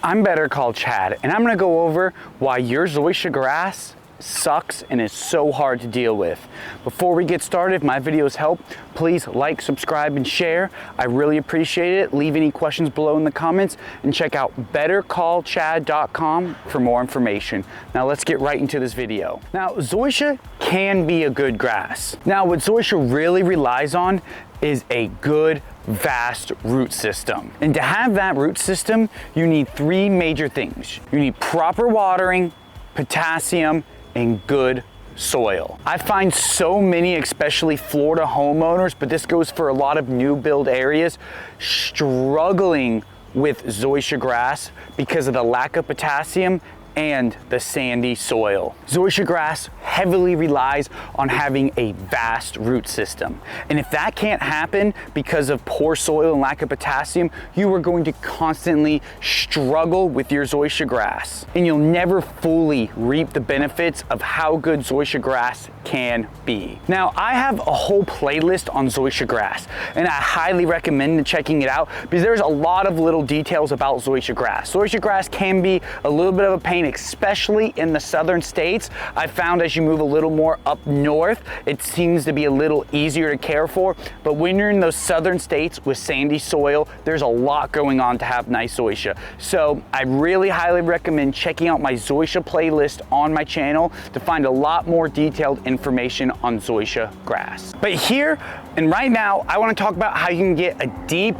I'm Better Call Chad, and I'm gonna go over why your Zoysia grass sucks and is so hard to deal with. Before we get started, if my videos help, please like, subscribe, and share. I really appreciate it. Leave any questions below in the comments and check out bettercallchad.com for more information. Now let's get right into this video. Now, Zoysia can be a good grass. Now, what Zoysia really relies on is a good, vast root system. And to have that root system, you need three major things. You need proper watering, potassium, and good soil. I find so many, especially Florida homeowners, but this goes for a lot of new build areas, struggling with Zoysia grass because of the lack of potassium and the sandy soil. Zoysia grass heavily relies on having a vast root system. And if that can't happen because of poor soil and lack of potassium, you are going to constantly struggle with your Zoysia grass. And you'll never fully reap the benefits of how good Zoysia grass can be. Now, I have a whole playlist on Zoysia grass, and I highly recommend checking it out because there's a lot of little details about Zoysia grass. Zoysia grass can be a little bit of a pain, especially in the southern states. I found as you move a little more up north, it seems to be a little easier to care for. But when you're in those southern states with sandy soil, there's a lot going on to have nice Zoysia. So I really highly recommend checking out my Zoysia playlist on my channel to find a lot more detailed information on Zoysia grass. But here and right now, I want to talk about how you can get a deep,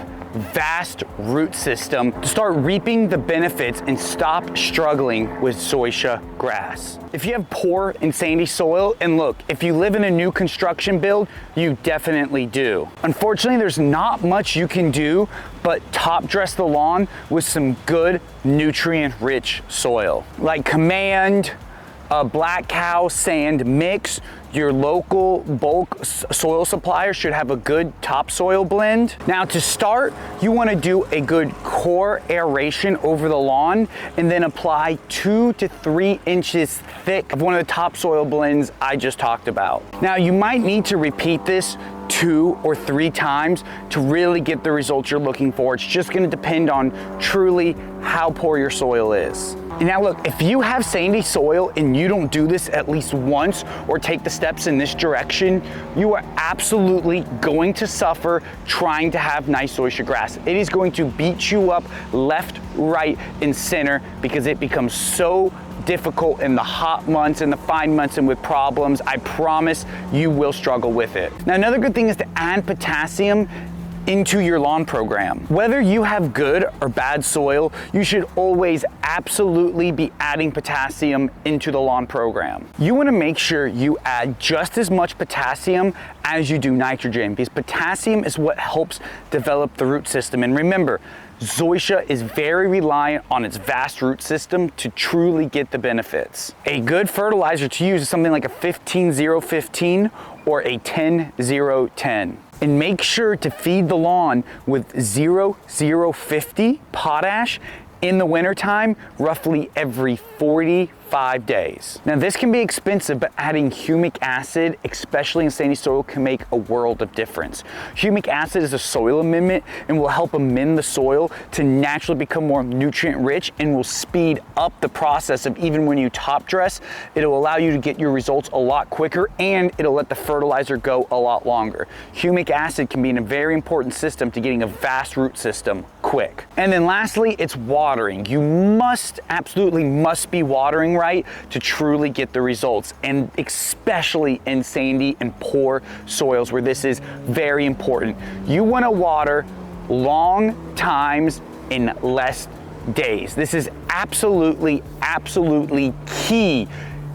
vast root system to start reaping the benefits and stop struggling with Zoysia grass. If you have poor and sandy soil, and look, if you live in a new construction build, you definitely do. Unfortunately, there's not much you can do but top dress the lawn with some good nutrient-rich soil. Like Command, a Black Cow sand mix. Your local bulk soil supplier should have a good topsoil blend. Now, to start, you want to do a good core aeration over the lawn and then apply 2 to 3 inches thick of one of the topsoil blends I just talked about. Now, you might need to repeat this 2 or 3 times to really get the results you're looking for. It's just going to depend on truly how poor your soil is. And now look, if you have sandy soil and you don't do this at least once or take the steps in this direction, you are absolutely going to suffer trying to have nice Zoysia grass. It is going to beat you up left, right, and center because it becomes so difficult in the hot months and the fine months and with problems. I promise you will struggle with it. Now, another good thing is to add potassium into your lawn program. Whether you have good or bad soil, you should always absolutely be adding potassium into the lawn program. You want to make sure you add just as much potassium as you do nitrogen because potassium is what helps develop the root system. And remember, Zoysia is very reliant on its vast root system to truly get the benefits. A good fertilizer to use is something like a 15-0-15 or a 10-0-10. And make sure to feed the lawn with 0-0-50 potash in the wintertime, roughly every 45 days. Now, this can be expensive, but adding humic acid, especially in sandy soil, can make a world of difference. Humic acid is a soil amendment and will help amend the soil to naturally become more nutrient rich and will speed up the process of even when you top dress. It'll allow you to get your results a lot quicker and it'll let the fertilizer go a lot longer. Humic acid can be a very important system to getting a vast root system quick. And then lastly, it's watering. You absolutely must be watering right to truly get the results, and especially in sandy and poor soils where this is very important. You want to water long times in less days. This is absolutely key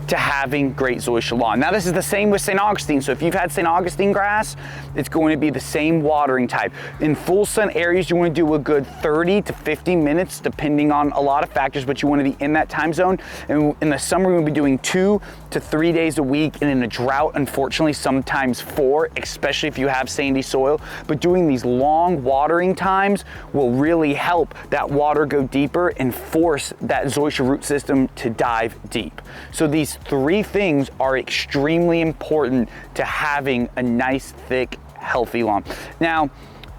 to having great Zoysia lawn. Now, this is the same with St. Augustine. So if you've had St. Augustine grass, it's going to be the same watering type. In full sun areas, you want to do a good 30 to 50 minutes, depending on a lot of factors, but you want to be in that time zone. And in the summer, we'll be doing 2 to 3 days a week. And in a drought, unfortunately, sometimes 4, especially if you have sandy soil. But doing these long watering times will really help that water go deeper and force that Zoysia root system to dive deep. So these 3 things are extremely important to having a nice, thick, healthy lawn. Now,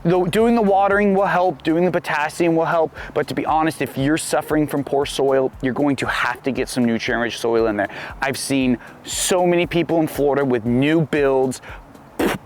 Doing the watering will help, doing the potassium will help, but to be honest, if you're suffering from poor soil, you're going to have to get some nutrient-rich soil in there. I've seen so many people in Florida with new builds,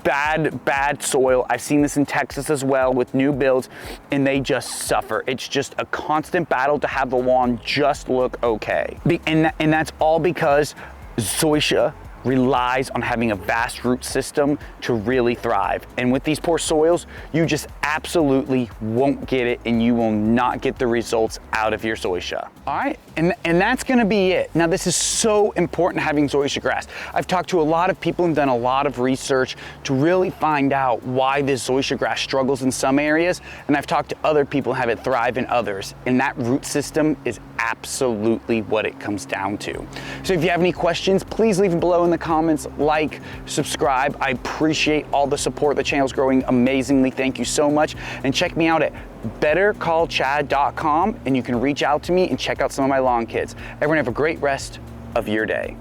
bad soil. I've seen this in Texas as well with new builds, and they just suffer. It's just a constant battle to have the lawn just look okay. And that's all because Zoysia relies on having a vast root system to really thrive. And with these poor soils, you just absolutely won't get it, and you will not get the results out of your Zoysia. All right, and that's gonna be it. Now, this is so important, having Zoysia grass. I've talked to a lot of people and done a lot of research to really find out why this Zoysia grass struggles in some areas, and I've talked to other people and have it thrive in others, and that root system is absolutely what it comes down to. So if you have any questions, please leave them below in the comments, like, subscribe. I appreciate all the support. The channel's growing amazingly. Thank you so much. And check me out at bettercallchad.com, and you can reach out to me and check out some of my lawn kits. Everyone have a great rest of your day.